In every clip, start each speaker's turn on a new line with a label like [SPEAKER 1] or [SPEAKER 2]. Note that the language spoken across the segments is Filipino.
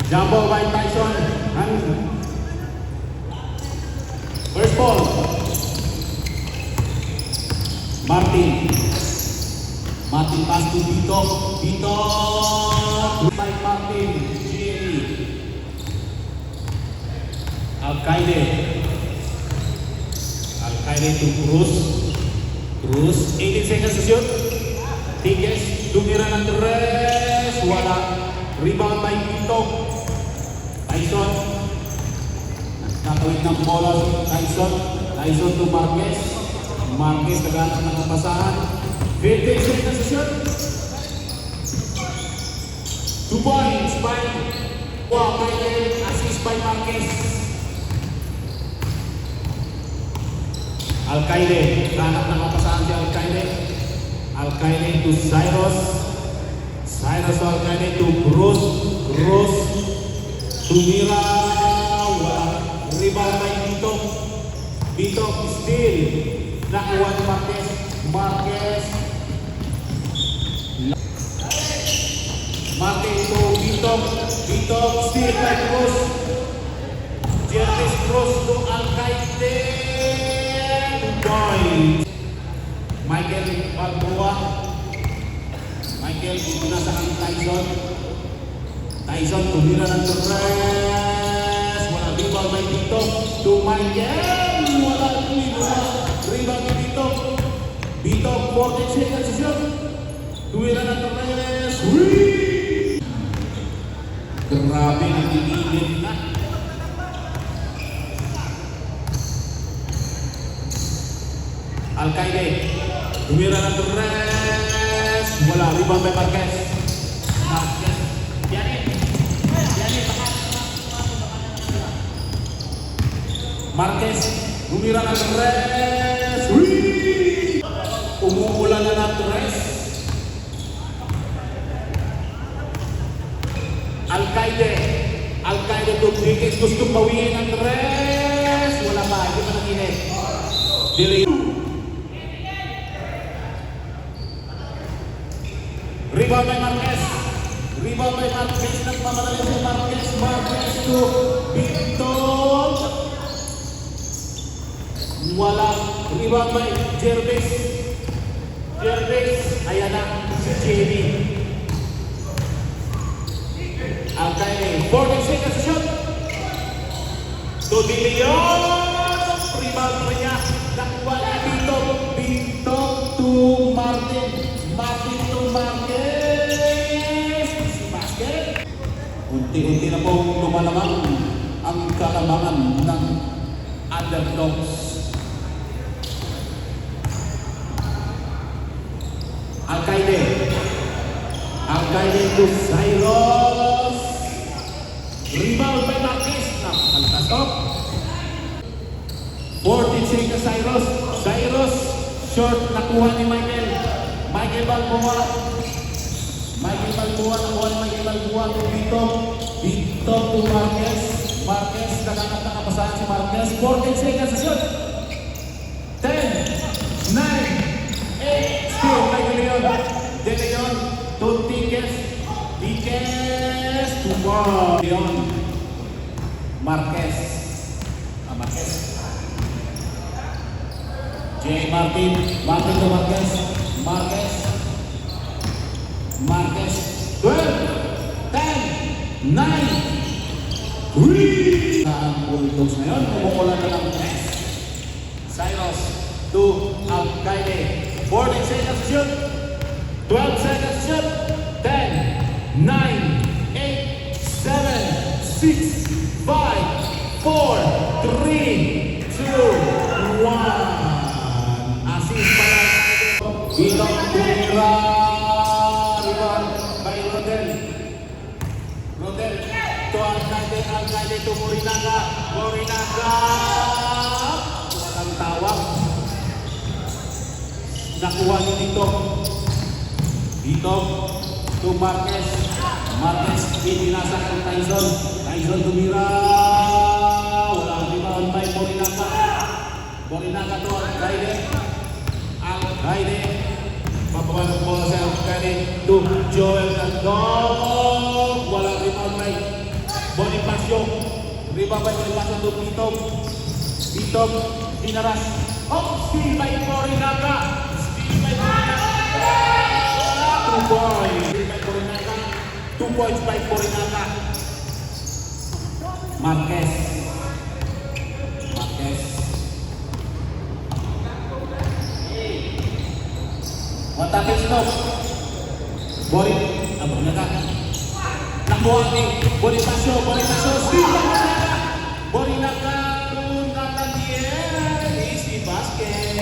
[SPEAKER 1] Jumbo by Tyson. And first ball. Martin. Martin pass to Vito. Vito by Martin. Jerry. Alcaide. Alcaide to Cruz. Cruz. 18 seconds to shoot. Tigres. Tumira ng tres. Wala. Rebound by Vito. Tyson. Nakawit ng bola Tyson. Tyson to Marquez. Marquez naghanap ng kapasahan. 15 seconds to shoot. 2 points by Alcaide. Assist by Marquez. Alcaide. Naghanap ng kapasahan si Alcaide. Alcaide to Cyrus. Cyrus to Alcaide to Cruz. Cruz. Tumira. Wala. Rebound by Vito. Vito still. Nakuha ni Marquez. Marquez. Marquez to Vito. Vito still by Cruz. Jervis Cruz to Alcaide. Point. Michael Balboa. Michael pinasakan Tyson. Tyson tumira ng tres. Wala rebound by Vito to Michael. Wala rebound by Vito. Vito 14 seconds to shoot. Tumira ng tres. Grabe nagtitigil na. Alcaide. Tumira ng tres. Wala rebound by Marquez. Marquez. Marquez, tumira ng tres. Umuulan na ng tres. Alcaide. Alcaide to Tigres. Gusto bawiin ng tres. Wala pa. Hindi pa nakinig. Delay. Rebound by Marquez. Rebound by Marquez. Nagmamadali si Marquez. Marquez to Vito. Wala. Rebound by Jervis. Jervis. Ayan na. Si Jerry. Alcaide. 40 seconds to shoot. To De Leon. Rebound pa niya. Nakuha na Vito. Vito to Martin. Martin to Marquez. Si Basket. Unti-unti na pong lumalamang ang kalamangan ng underdogs. Alcaide. Alcaide to Cyrus. Rebound by Marquez. Nakakaltasok. 14 seconds Cyrus. Cyrus. Short nakuha ni Michael. Michael Balboa. Michael Balboa. Nakuha ni Michael Balboa to Vito. Vito to Marquez. Marquez. Naghanap na kapasahan si Marquez. 14 seconds to shoot. 10, 9, 8, still by De Leon. De Leon to Tigres. Tigres to Leon. Marquez. Marquez. J. Martin. Martin to Marquez. Marquez. Marquez. 12, 10, 9, 3. Ang Bulldogs ngayon, kumukulan na ng tres. Cyrus to Alcaide. 14 seconds to shoot. 12 seconds to shoot. 10, 9, 8, 7, 6, 5, 4, 3, 2, 1. Assist para Vito Tumira. Rebound by Rodel. Rodel to Alcaide. Alcaide to Morinaga. Morinaga. Walang tawag. Nakuha niyo dito. Dito to Marquez. Marquez ipinasa kay Tyson. Tyson tumira. Wala rebound by Morinaga. Morinaga to Alcaide. Alcaide. Pababa ng bola sa Alcaide to Joel Nandong. Wala rebound by Bonifacio. Rebound by Bonifacio to Bitog. Bitog, dinaras. Oh, steal by Morinaga. Steal by Morinaga. 2 points. Steal by Morinaga. 2 points by Morinaga. Marquez. Marquez. What happens now? Morinaga. Nakuha ni Bonifacio. Bonifacio. Steal by Morinaga. Morinaga. Easy basket.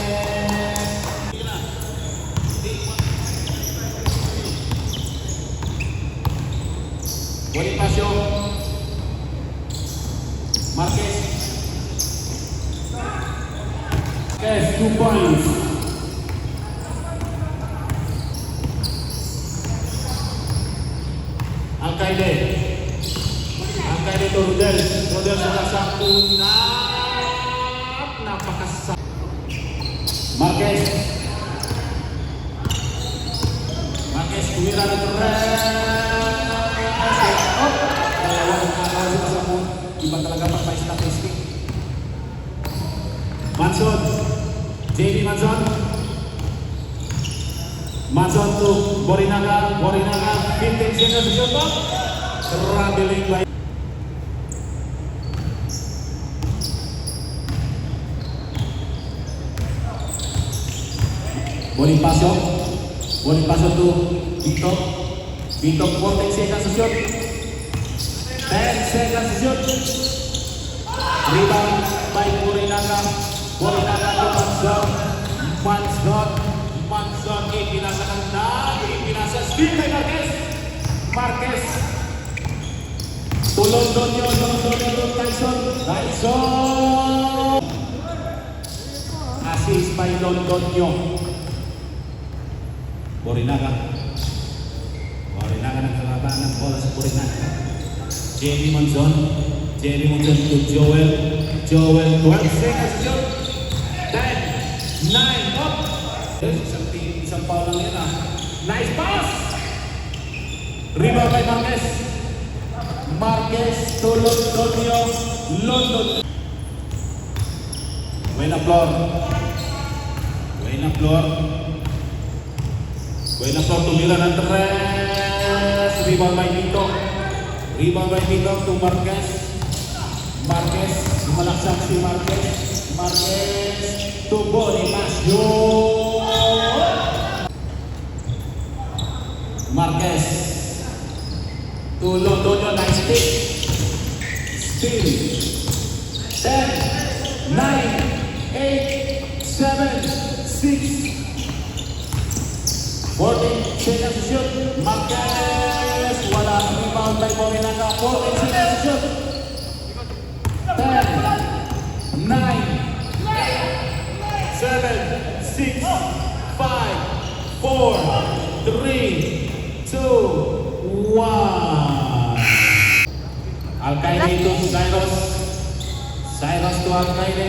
[SPEAKER 1] Bonifacio. Marquez. Marquez, 2 points. Alcaide. Alcaide to Rudel. Rudel sudah satu. Napakasar. Marquez. Marquez tumira ng iba talaga pag may statistic. Manson. JD Manson. Manson to Morinaga. Morinaga. 15 seconds to shoot. Traveling by Bonifacio. Bonifacio to Bitog. Bitog 14 seconds to shoot. 10 seconds to shoot. Rebound by Morinaga. Morinaga to Manson. Manson. Manson ipinasa kanda. Ipinasa steal by Marquez. Marquez. Tulong Donyo. Tulong Tyson. Tyson. Assist by Donyo. Morinaga. Morinaga nagkalaban ng bola sa Morinaga. Jenny Monzon. Jenny Monzon to Joel. Joel 12 seconds to shoot. 10, 9, up. Isang foul lang yan ah. Nice pass. Rebound by Marquez. Marquez to Londonio. London. Buena floor. Buena floor. Buena floor tumira ng tres. Rebound by Bitog. Rebound by Bitog to Marquez. Marquez. Malaksak si Marquez. Marquez to Bonifacio. Marquez to Londonio. Nice pick. Still 10, 9, 8, 7, 6, 14 seconds to shoot. Marquez. Wala. Rebound by Morinaga. 14 seconds to shoot. 10, 9, 8, 7, 6, 5, 4, 3, 2, 1. Alcaide to Cyrus. Cyrus to Alcaide.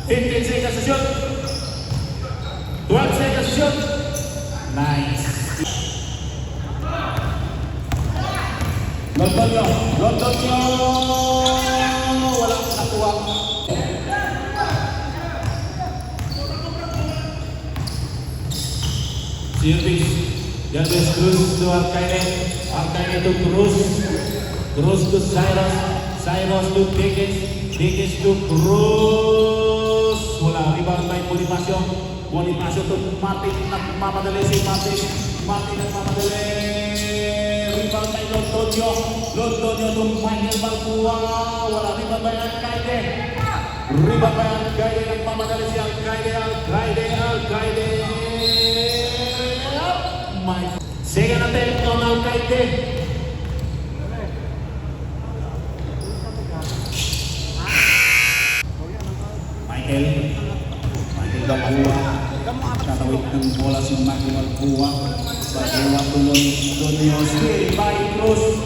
[SPEAKER 1] 15 seconds to shoot. 12 seconds to shoot. Nice. Londonio. Londonio. Walang nakuha. Service. Jarvis Cruz to Alcaide. Alcaide to Cruz. Cruz to Cyrus. Cyrus to Dickens. Dickens to Cruz. Wala. Rebound by Bonifacio. Bonifacio to Martin. Nagmamadali si Martin. Martin nagmamadali. Rebound by Londonio. Londonio to Michael Balbua. Wala. Rebound by Alcaide. Rebound by Alcaide. Nagmamadali si Alcaide. Alcaide. Alcaide. Second attempt on Alcaide. Michael Balbua. Katawid ng bola si Michael Balbua. Balbua tulong Londonio. Still by Cruz.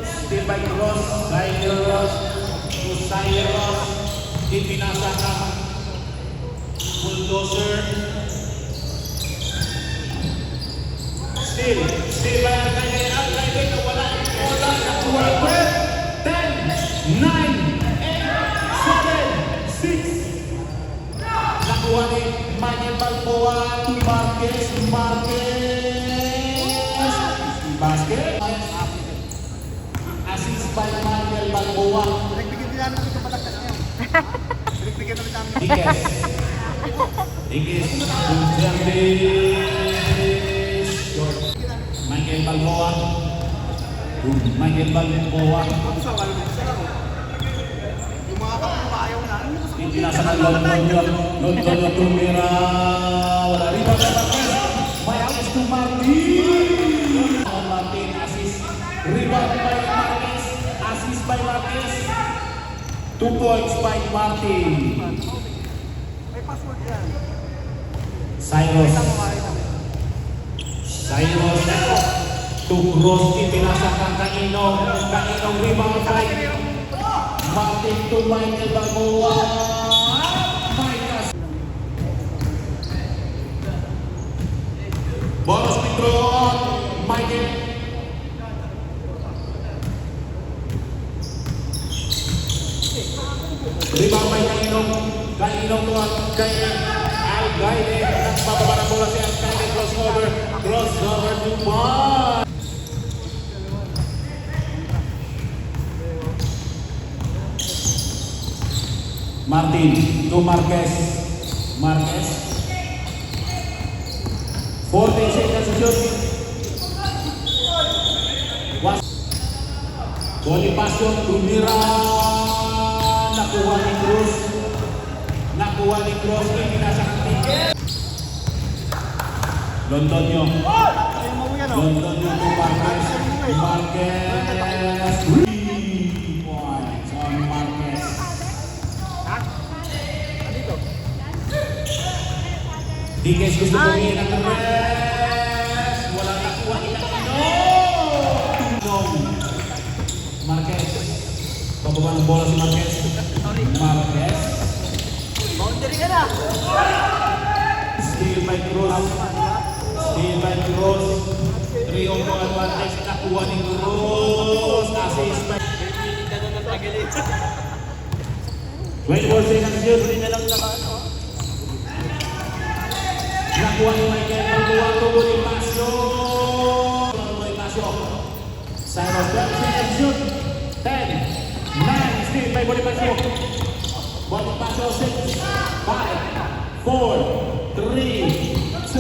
[SPEAKER 1] Still by Cruz. Cyrus. To Cyrus. Ipinasa ka. Bulldozer. Still by Alcaide. Alcaide na wala. Wala. Nakuha. Balboa.
[SPEAKER 2] Pinagbigyan din namin ito palagkas niya. Pinagbigyan namin namin.
[SPEAKER 1] Ikes. Ikes. Gutierrez. Short. Michael Balboa. Michael Balboa.
[SPEAKER 2] Yung mga kapatid ba ayaw na?
[SPEAKER 1] Ipinasa ng London tumira. Wala rin ba sa Marquez? May assist to Martin. Martin assist. Rebound by Marquez. Assist by Marquez. 2 points by Martin.
[SPEAKER 2] May password yan.
[SPEAKER 1] Cyrus. Cyrus. To cross. Ipinasa ng Kainong. Kainong rebound by Martin to Michael Balboa. Bonus withdraw. Michael. Rebound by Kainong. Kainong tuwan kay Algaide. Nagpapaba ng bola si Algaide. Crossover. Crossover to one. Martin to Marquez. Marquez. 14 seconds to shoot. Bonifacio tumira. Nakuha ni Cruz. Nakuha ni Cruz. Pinasa ng ticket. Londonio.
[SPEAKER 2] Ayaw mo yan o.
[SPEAKER 1] Londonio to Marquez. Marquez. 3 points on Marquez.
[SPEAKER 2] Ha? Dito.
[SPEAKER 1] Dikes gusto pumili ng tres. Wala nakuha ni Aquino. Marquez. Pababa ng bola si Marquez. Marquez.
[SPEAKER 2] Boundary ka na.
[SPEAKER 1] Steal by Cruz. Steal by Cruz. 3-0 advantage. Nakuha ni Cruz. Assist by 24 seconds yun. Nakuha ni Michael. Nakuha to Bonifacio. Bonifacio. Cyrus 12 seconds shoot. 10, 9, steal by Bonifacio. Bonifacio 6, 5, 4, 3, 2, 1.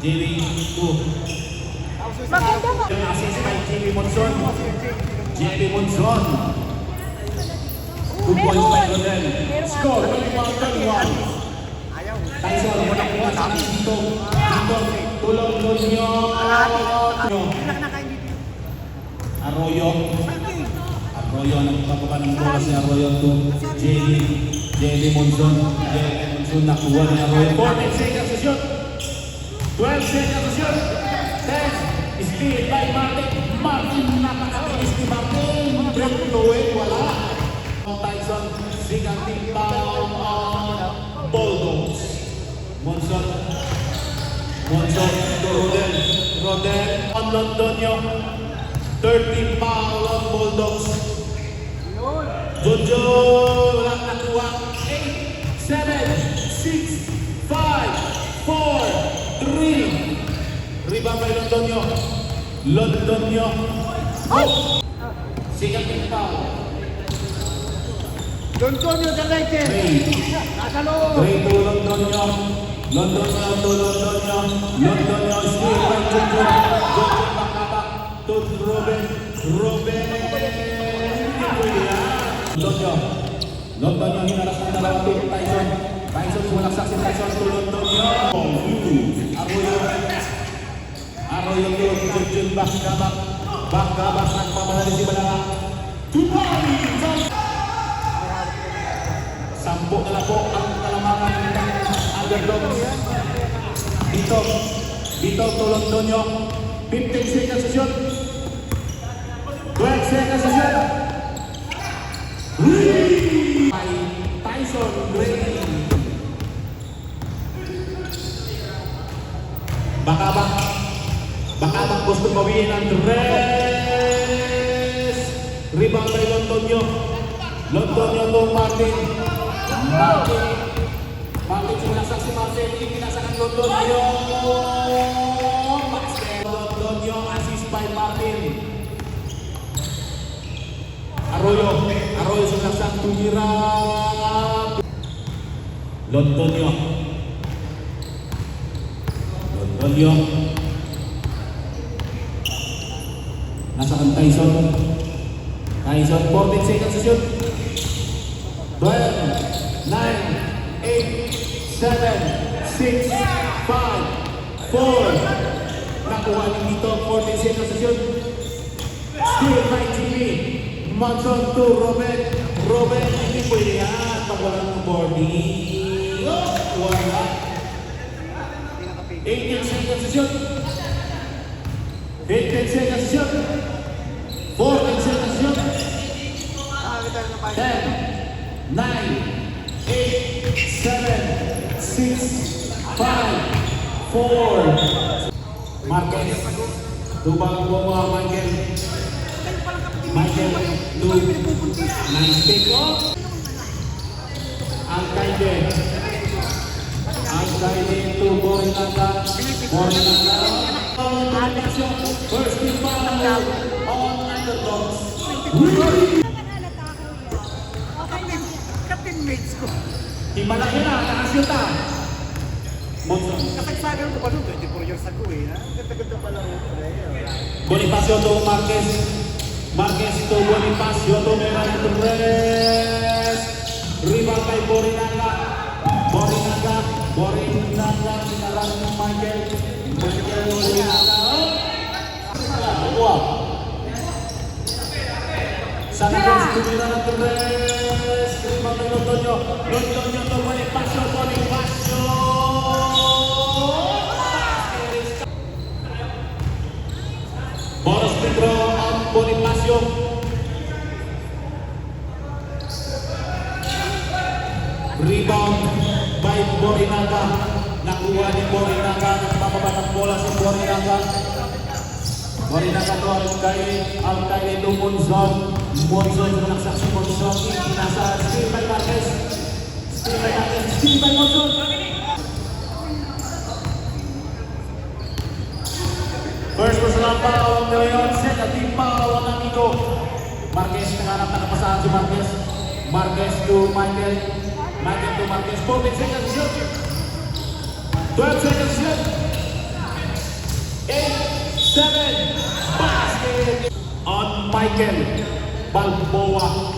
[SPEAKER 1] JB 2.
[SPEAKER 2] Maganda ba?
[SPEAKER 1] Assist by JB Monson. JB Monson. 2 points by Rodel. Score 21-21.
[SPEAKER 2] Ayaw.
[SPEAKER 1] Tyson, wala ko sa akin dito. Dito, tulong ninyo.
[SPEAKER 2] Pinaka-nakain dito.
[SPEAKER 1] Arroyo. Arroyo, nagpapaba ng bola si Arroyo to JB Monson. JB Monson, nakuha ni Arroyo. 14 seconds to shoot. 12 seconds to shoot. 10, steal by Martin. Martin, napakabilis ni Martin. Break away, wala. Tyson, sigang foul on Bulldogs. Monson to Rodel. Rodel on Londonio. 13 foul on Bulldogs. Jojo, walang nakuha. 8, 7, 6, 5, 4, 3. Rebound by Londonio. Londonio. Sigang foul.
[SPEAKER 2] Don Tonyo Dalaite.
[SPEAKER 1] 3.
[SPEAKER 2] Nasa loob.
[SPEAKER 1] Great to Londonio. Londonio to Londonio. Londonio steal by Jojo. Jojo back to Ruben. Ruben. Londonio. Londonio hinaras ng dalawang team. Tyson. Tyson sumalaksak si Tyson to Londonio. Arroyo. Arroyo to Jojo back-to-back. Back-to-back nagpapadali si Balanga. 2 points. Sampo na lang po ang kalamangan ng underdogs. Dito to Londonio. 15 seconds to shoot. 12 seconds to shoot. By Tyson Gray. Baka gusto bawiin ang tres. Rebound by Londonio. Londonio to Martin. Martin sinasak si Martin. Ipinasakan Londonio. Londonio, assist by Martin. Arroyo sumasang tumira. Londonio. Nasa kan Tyson. 14 seconds to shoot. 12, 9, 8, 7, 6, 5, 4. Nakuha ni dito, 14 seconds to shoot. Still by Jimmy. Monson to Robin, hindi pwede yan. Pag walang boarding. Wala. 18 seconds to shoot. 15 seconds to shoot. 14 seconds to shoot. 10, 9, 8, 7, 6, 5, 4. Marquez. Lubang buwa Michael. Nice pick up. Alcaide to Borinaga. First team foul on underdogs.
[SPEAKER 2] Ka-teammates ko.
[SPEAKER 1] Malaki na, nakasita. Monson.
[SPEAKER 2] Kasagsagan ko pa noon, 24 years ago eh. Ganda-ganda pala rin.
[SPEAKER 1] Bonifacio to Marquez. Marquez to Bonifacio to Meran Torres. Rebound kay Borinaga. Borinaga. Sinaran ng Michael. Borinaga. Buwa. Sanagos to Meran Torres. Rebound kay Londonio. Londonio to Bonifacio. Boros Pedro on Bonifacio. Rebound by Borinaga. Nakuha ni Borinaga. Nakapababa ng bola si Borinaga. Borinaga to Alcaide to Monzon. Monzon sumaksak si Monzon. Nasa steal by Marquez. Steal by Monzon. First personal foul ng Leon. Second team foul ng Nico. Marquez, nanganap na kapasahan si Marquez. Marquez to Michael. Michael to Marquez. 14 seconds shoot. 12 seconds shoot. 8, 7, basket. On Michael Balboa.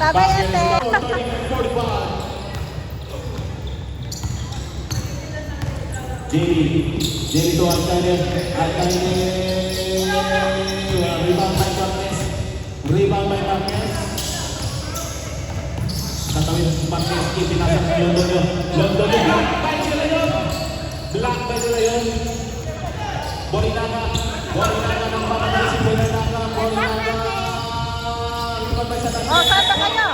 [SPEAKER 3] Babay ate.
[SPEAKER 1] 45. Jerry to Alcaide. Rebound by Marquez. Tatawid Marquez, pinasok ni Londonio. Block by sila yun. Borinaga ng pamatay si Borinaga. Rebound by sa
[SPEAKER 3] Oh, saan ba kayo?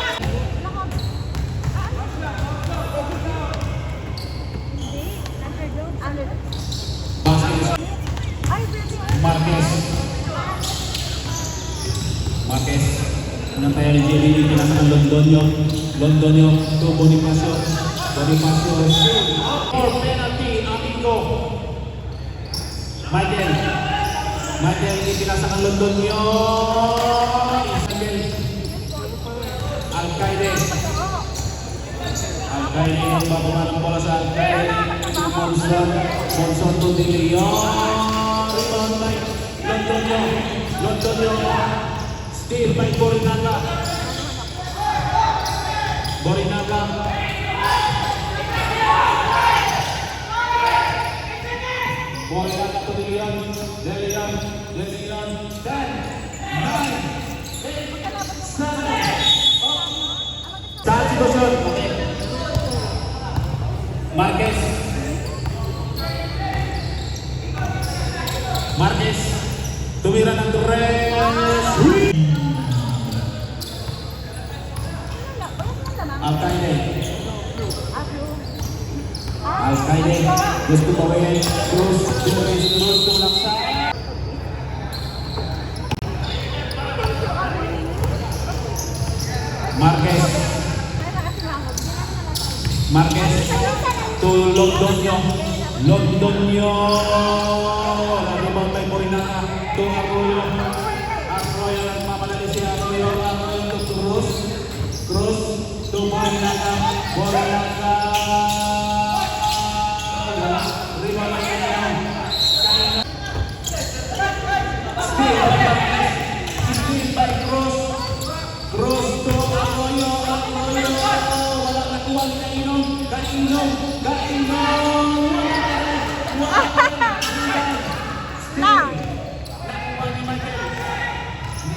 [SPEAKER 1] Marquez, nantayan ni Jerry, pinasa ng Londonio to Bonifacio. For penalty, amigo. Michael, hindi pinasa ng Londonio. Alcaide ang bababa ng bola sa Alcaide. Monson to De Leon. Rebound by Londonio. Steal by Borinaga. Borinaga to De Leon. 10, 9, 8, 7. Saan sitwasyon? Okay. Marquez. Tumira ng Torres. Alcaide. Gusto gawin. Cruz tulaksa. Marquez. Marquez to Londonio. Londonio. Rebound by Morinaka to Arroyo. Arroyo nagmamadali si Arroyo. Arroyo to Cruz. Cruz to Morinaka. Morinaka. Rebound by Morinaka. Steal by Cruz. Cruz to Arroyo. Arroyo. Wala nakuha ni Kainom. Kainom. Kainom.
[SPEAKER 3] Na.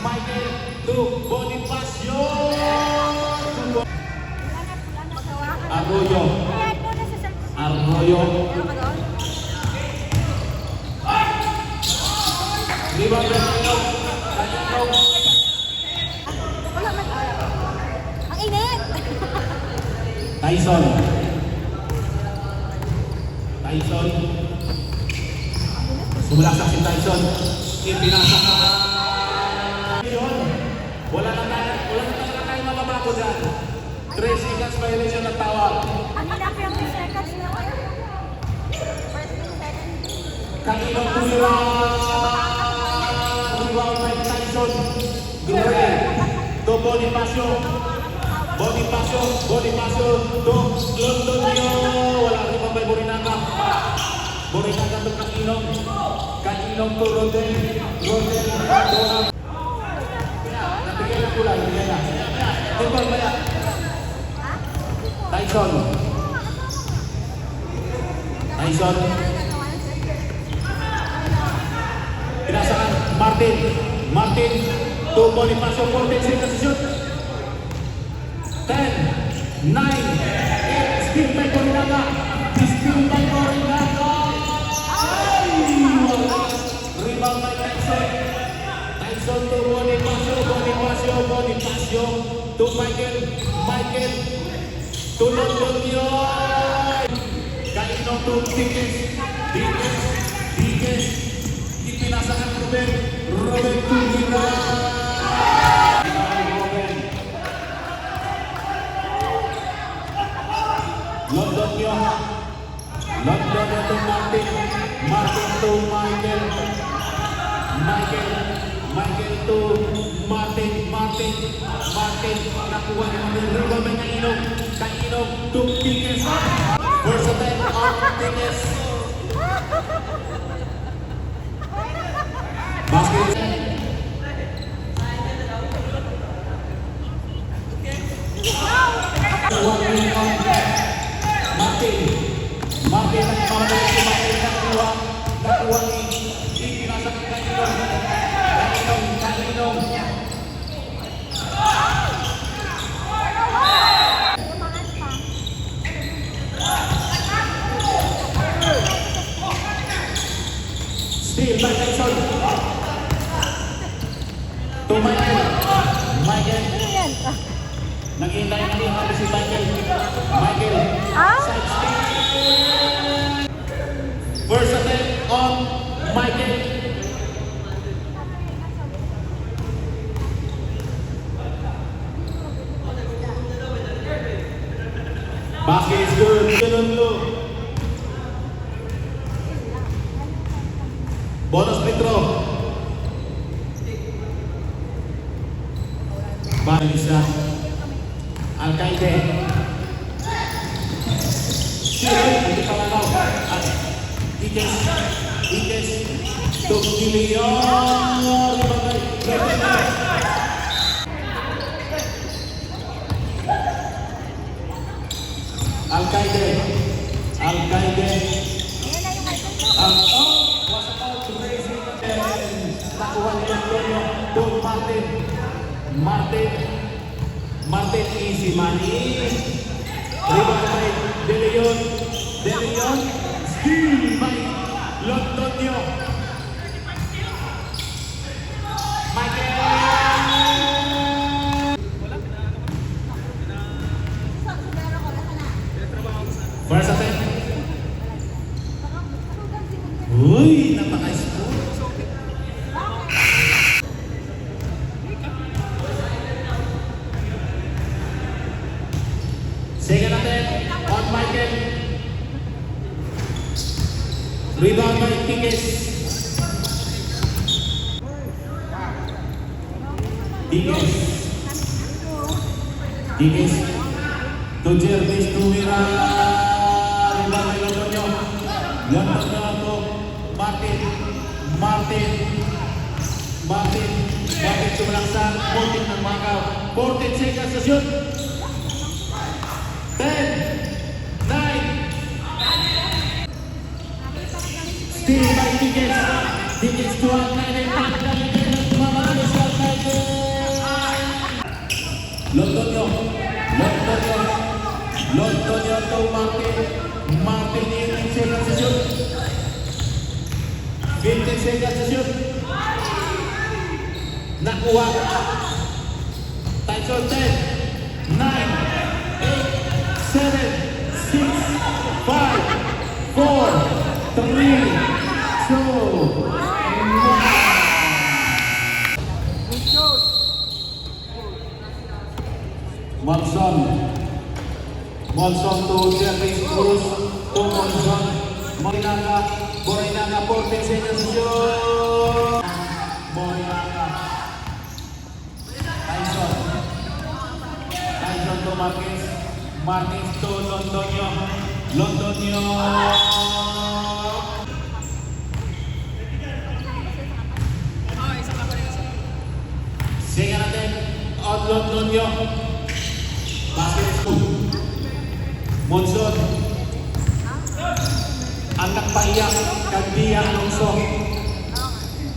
[SPEAKER 1] Michael to Bonifacio. Arroyo. Arroyo. Rebound by Kainom. Kainom.
[SPEAKER 3] Ang init.
[SPEAKER 1] Tyson. Tyson. Sumulaksak si Tyson. Ipinasa ka. Yun. Wala na tayo mababago dyan. 3 seconds violation ng tawag.
[SPEAKER 3] Ang init yung 2 seconds na kayo. First 2 seconds.
[SPEAKER 1] Kanino tumira. Rebound by Tyson. Gure. To Bonifacio. Bonifacio. Bonifacio. To Londonio. Wala rin pa by Morinaka. Morinaka to Kainong. Kainong to Rodel. Rodel. Natigil ang kulay. Tingkol maya. Tyson. Tyson. Pinasakan. Martin. Martin to Bonifacio. 14 seconds to shoot. 10, 9, 8. Steal by Morinaka. Steal by Morinaka. Rebound by Tyson. Tyson to Bonifacio. Bonifacio. Bonifacio to Michael. Michael to Londonio. Kaino to Dickens. Dickens. Dickens. Ipinasakan Ruben. Ruben Tulina. Londonio. Londonio to Martin. Martin to Michael. Michael. Michael to Martin. Martin. Martin. Nakuha ni Martin. Rebound by Kainom. Kainom to Dickens. Versatile on Dickens. Basket. Martin. Martin nagmamadali si Martin. Nakuha ni ipinasa kay Kainom. Kainom. Kainom. Steal by Tyson. To Michael. Michael. Naghihintay na yung si Michael. Michael. Side steal. Versatile on Michael. Basket is good. Ganun lo. Bonus free throw. Barisa. Alcaide. Hindi pa lalaw. At Dickens. Dickens. Tugilion. Alcaide. Alcaide. Was about to raise it. Nakuha ni Antonio. To Martin. Martin. Martin easy money. Rebound by De Leon. De Leon. Steal by Londonio. Michael. Versatile. Uy, napaka-smooth. Second attempt on Michael. Rebound by Tigges. Tigges. To Jervis, to Mira. Rebound by Londoño. Londoño to Martin sumalaksan. 14 ng Macau. 14 seconds sa shoot. 10, 9. Steal by Tigges. Tigges to Al-Qaeda. Londoño to Martin 18 seconds sa shoot. 15 seconds sa shoot. Nakuha. Tyson 10, 9, 8, 7, 6, 5, 4, 3, 2, 1. Monson to Jervis Cruz to Monson. Borinaga 14 seconds to shoot. Borinaga. Tyson to Marquez to Londoño. Second attempt on Londoño. Basket school. Monson. Anak paiyak Candia Alonso.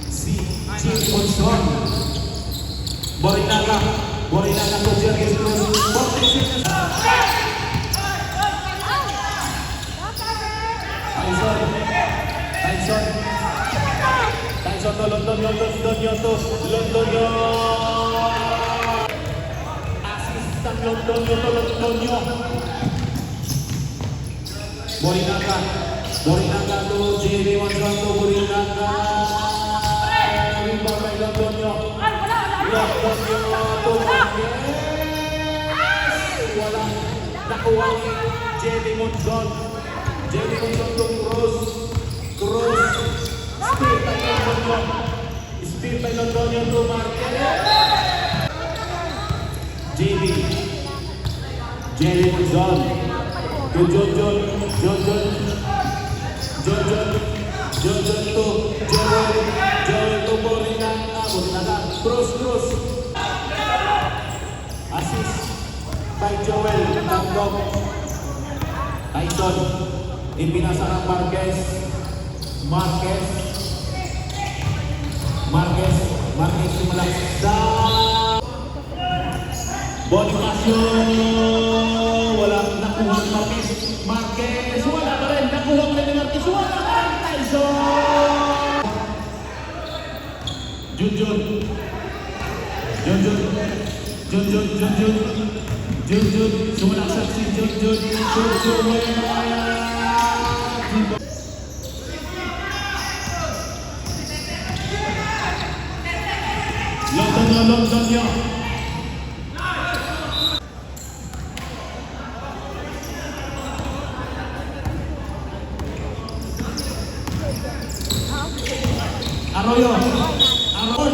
[SPEAKER 1] Si Jim Monson. Borinaga to Jervis Cruz. 14 seconds. Tyson to Londoño. Assist ng Londoño to Londoño. Borinaga to JB Monson to Borinaga. Rebound by Londoño to Marquez. Wala. Nakuha ni JB Monson to Cruz. Speed by Londoño to Marquez. JB Monson to John to Joel to Borinaga. Cruz. Assist by Joel. Tangkop. Tyson. Ipinasa ng Marquez sumalaksan. Bonifacio. Wala nakuha ni Marquez. Wala pa rin. Nakuha pa rin ni Marquez. Wala pa rin. Tyson. Jun. Sumalaksan si Jun. Londoño. Arroyo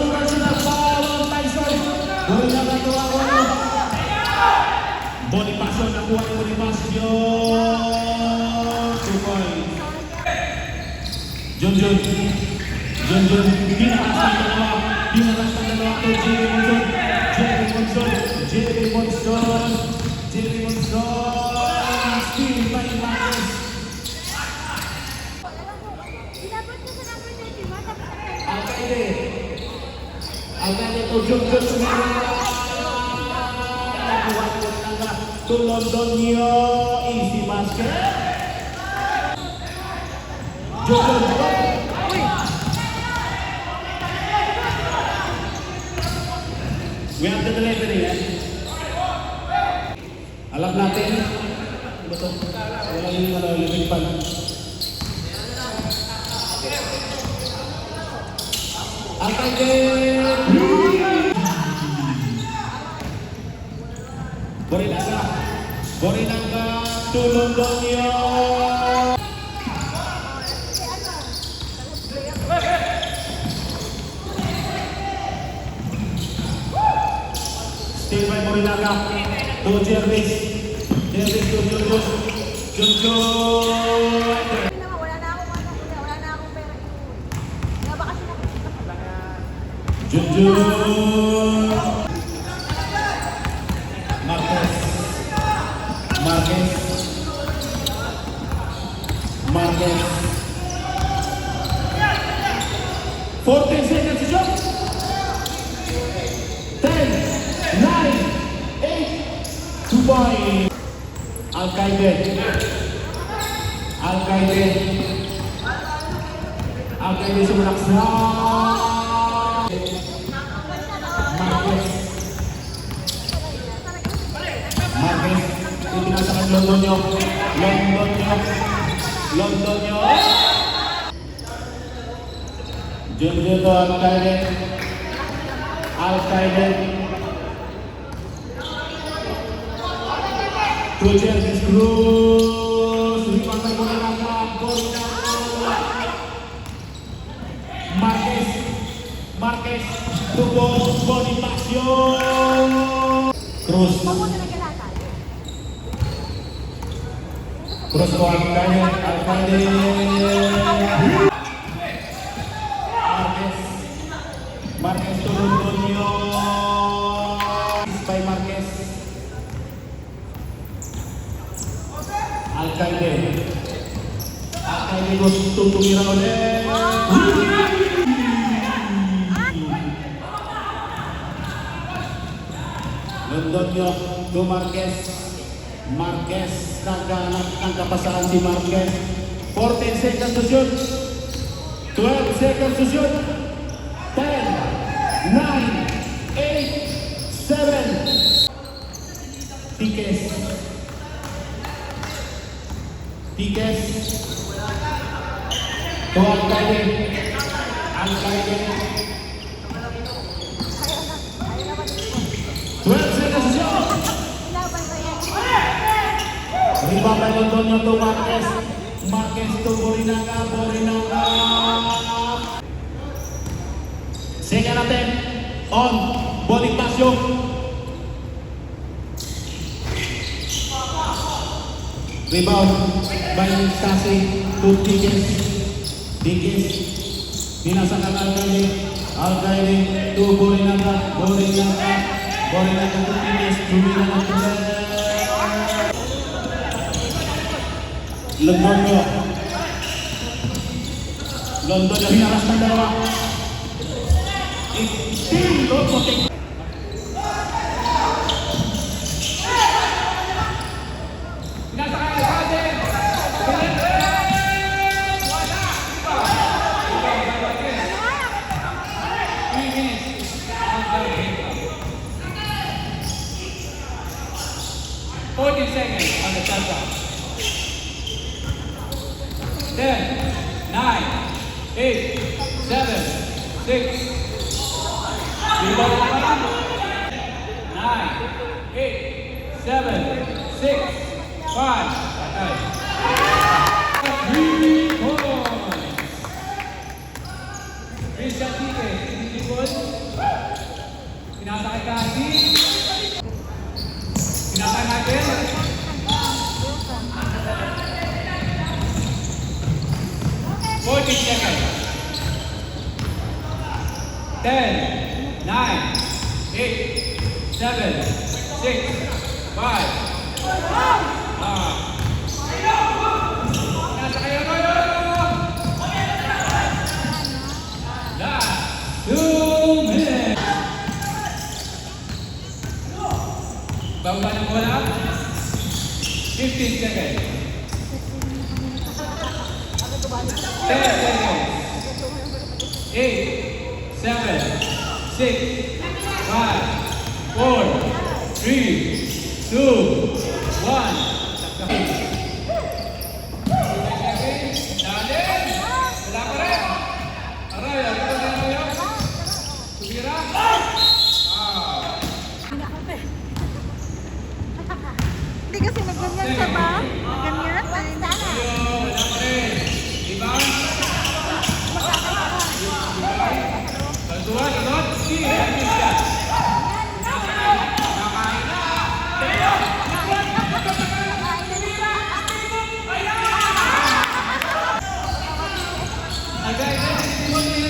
[SPEAKER 1] personal foul on Tyson. Borinaga to Arroyo. Bonifacio nakuha ni Bonifacio. 2 points. Jun. Dinaras ng dalawa to Jerry Monson. Steal by Marquez. Alcaide to Jun. To Londoño. Easy basket. Jun. We have the delivery, Alam natin. Betul. Wala yung limit pa. Alcaide. Borinaga. Borinanga to Londonio. Still by Borinanga to Jervis. Jervis to Junjun. Junjun.
[SPEAKER 3] Wala na akong ano, kuya. Wala na akong pera iuwi. Kaya baka sinakit ka pa.
[SPEAKER 1] Junjun. Marquez. Marquez. Marquez. 14 seconds to jump. 10, 9, 8, 2 point. Alcaide. Alcaide. Alcaide sumaksa. Marquez. Marquez. Ibinasakan Londonio. Londonio. Londonio. Junjun to Alcaide. Alcaide. To Jervis Cruz. Ripatay mo na lang ang Borinanga. Marquez. Marquez. To Bonifacio. Cruz.
[SPEAKER 3] Mabuti na kinatan.
[SPEAKER 1] Cruz to Alcaide. Alcaide. Marquez. Marquez to Londonio. By Marquez. Alcaide. Alcaide gusto tumira ulit. Londonio to Marquez. Marquez naghanap ng kapasahan si Marquez. 14 seconds to shoot. 12 seconds to shoot. 10, 9, 8, 7. Tiques. Tiques. To Alcaide. Alcaide. 12 seconds to shoot.
[SPEAKER 3] Laban ba yan?
[SPEAKER 1] Rebound by Londonio to Marquez. Marquez to Borinanga. Borinanga. Second attempt on Bonifacio. Rebound by Tasi to Tiges. Tiges. Binasakan Alcaide. Alcaide to Borinanga. Borinanga. Borinanga to Tiges. Borinanga to Londonio. Londonio hinaras ng dalawa. Still no protect.
[SPEAKER 4] Seconds on the shot clock. 10, 9, 8, 7, 6. Rebound 9, 8, 7, 6, 5. 3 points. Christian Tique, hindi likod. Pinasakay kasi. Pinasakay natin. 14 seconds. 10, 9, 8, 7, 6, 5. Nasa kayo kayo! Last 2 minutes. Bago ba ng bola? 15 seconds. 10 seconds. 8, 7, 6, 5, 4, 3, 2, 1. Wala pa rin. Aray, alito na kayo. Tumira.
[SPEAKER 3] Hindi na ako, pe. Hindi kasi Isa ba? Ganyan? Basta na.
[SPEAKER 4] Wala pa rin. Rebound. Bantuan, sunod. Sige, ayun siya. Agay,